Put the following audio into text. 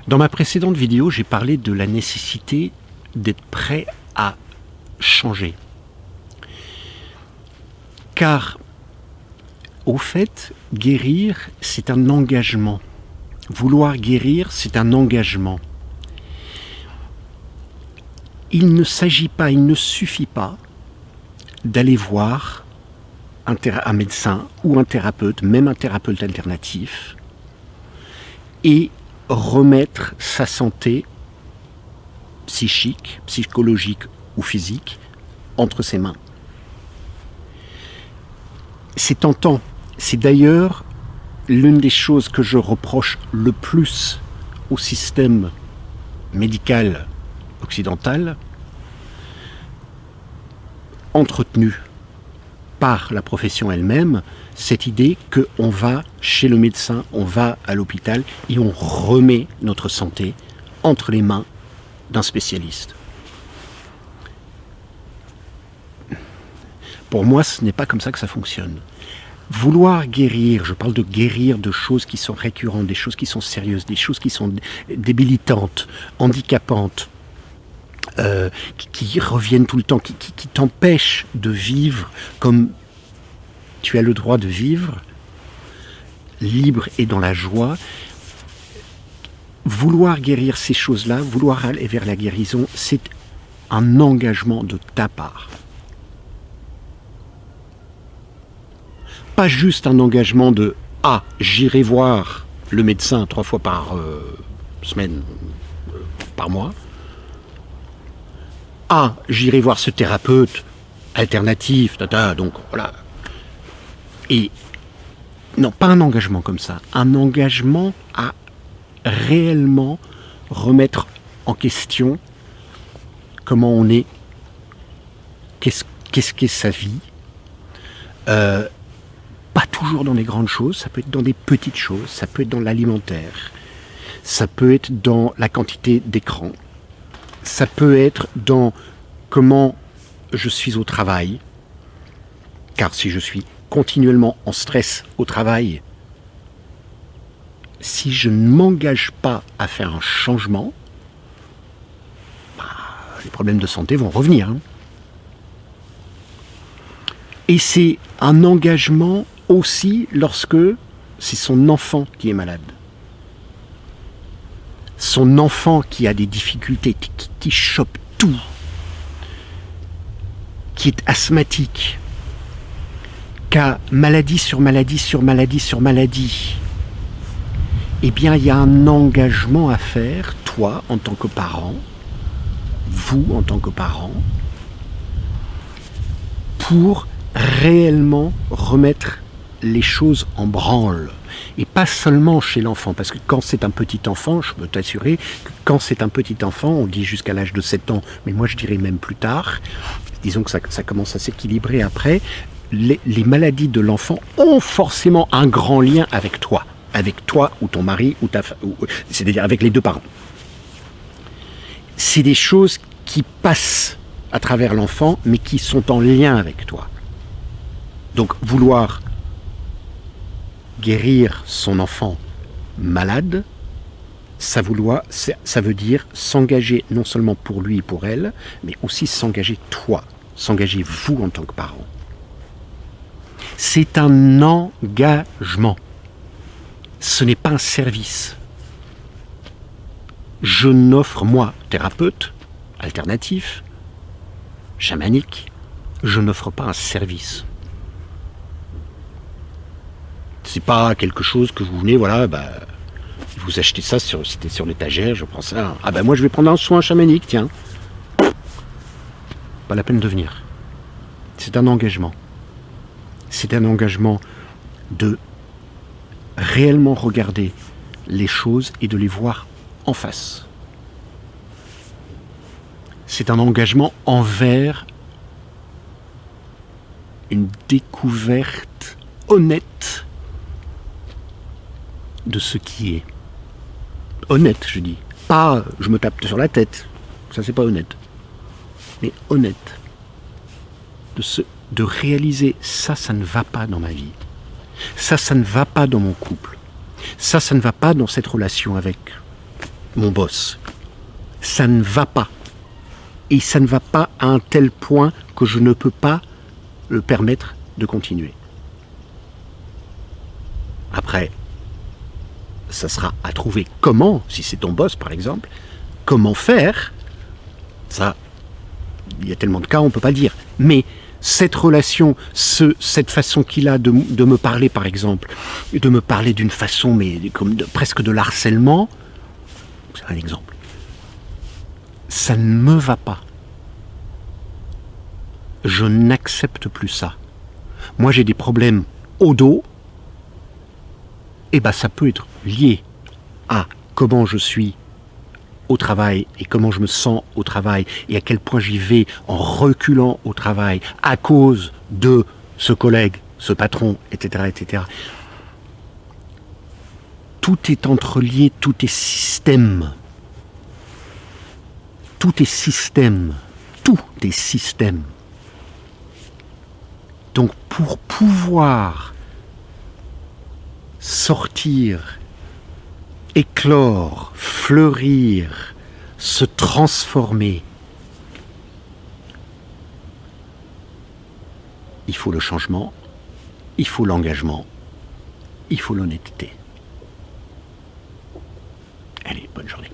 Dans ma précédente vidéo, j'ai parlé de la nécessité d'être prêt à changer. Car, au fait, guérir, c'est un engagement. Vouloir guérir, c'est un engagement. Il ne s'agit pas, il ne suffit pas d'aller voir un médecin ou un thérapeute, même un thérapeute alternatif, et remettre sa santé psychique, psychologique ou physique entre ses mains. C'est tentant. C'est d'ailleurs l'une des choses que je reproche le plus au système médical occidental, entretenu par la profession elle-même, cette idée qu'on va chez le médecin, on va à l'hôpital et on remet notre santé entre les mains d'un spécialiste. Pour moi, ce n'est pas comme ça que ça fonctionne. Vouloir guérir, je parle de guérir de choses qui sont récurrentes, des choses qui sont sérieuses, des choses qui sont débilitantes, handicapantes, qui reviennent tout le temps, qui t'empêchent de vivre comme tu as le droit de vivre, libre et dans la joie. Vouloir guérir ces choses-là, vouloir aller vers la guérison, c'est un engagement de ta part. Pas juste un engagement de « Ah, j'irai voir le médecin 3 fois par semaine, par mois. Ah, j'irai voir ce thérapeute alternatif, donc voilà. » Et non, pas un engagement comme ça. Un engagement à réellement remettre en question comment on est, qu'est-ce qu'est sa vie. Pas toujours dans les grandes choses, ça peut être dans des petites choses, ça peut être dans l'alimentaire, ça peut être dans la quantité d'écran, ça peut être dans comment je suis au travail, car si je suis continuellement en stress au travail, si je ne m'engage pas à faire un changement, les problèmes de santé vont revenir. Et c'est un engagement aussi lorsque c'est son enfant qui est malade. Son enfant qui a des difficultés, qui chope tout, qui est asthmatique, qui a maladie sur maladie sur maladie sur maladie. Eh bien, il y a un engagement à faire, toi en tant que parent, vous en tant que parent, pour réellement remettre les choses en branle. Et pas seulement chez l'enfant, parce que quand c'est un petit enfant, je peux t'assurer que quand c'est un petit enfant, on dit jusqu'à l'âge de 7 ans, mais moi je dirais même plus tard, disons que ça commence à s'équilibrer après, les maladies de l'enfant ont forcément un grand lien avec toi ou ton mari, ou c'est-à-dire avec les deux parents. C'est des choses qui passent à travers l'enfant, mais qui sont en lien avec toi. Donc vouloir guérir son enfant malade, ça veut dire s'engager non seulement pour lui et pour elle, mais aussi s'engager toi, s'engager vous en tant que parent. C'est un engagement. Ce n'est pas un service. Je n'offre, moi, thérapeute, alternatif, chamanique, je n'offre pas un service. C'est pas quelque chose que vous venez, voilà, vous achetez ça, c'était sur l'étagère, je prends ça. Ah moi je vais prendre un soin chamanique, tiens. Pas la peine de venir. C'est un engagement. C'est un engagement de réellement regarder les choses et de les voir en face. C'est un engagement envers une découverte honnête de ce qui est. Honnête, je dis. Pas je me tape sur la tête. Ça, c'est pas honnête. Mais honnête. De réaliser ça ne va pas dans ma vie. Ça ne va pas dans mon couple. Ça ne va pas dans cette relation avec mon boss. Ça ne va pas. Et ça ne va pas à un tel point que je ne peux pas le permettre de continuer. Après, ça sera à trouver comment, si c'est ton boss par exemple, comment faire. Ça, il y a tellement de cas, on ne peut pas dire. Mais cette relation, cette façon qu'il a de me parler par exemple, de me parler d'une façon mais comme presque de l'harcèlement, c'est un exemple. Ça ne me va pas. Je n'accepte plus ça. Moi j'ai des problèmes au dos, et ben ça peut être lié à comment je suis au travail et comment je me sens au travail et à quel point j'y vais en reculant au travail à cause de ce collègue, ce patron, etc., etc. Tout est entrelié, tout est système. Tout est système. Tout est système. Donc pour pouvoir sortir, éclore, fleurir, se transformer, il faut le changement, il faut l'engagement, il faut l'honnêteté. Allez, bonne journée.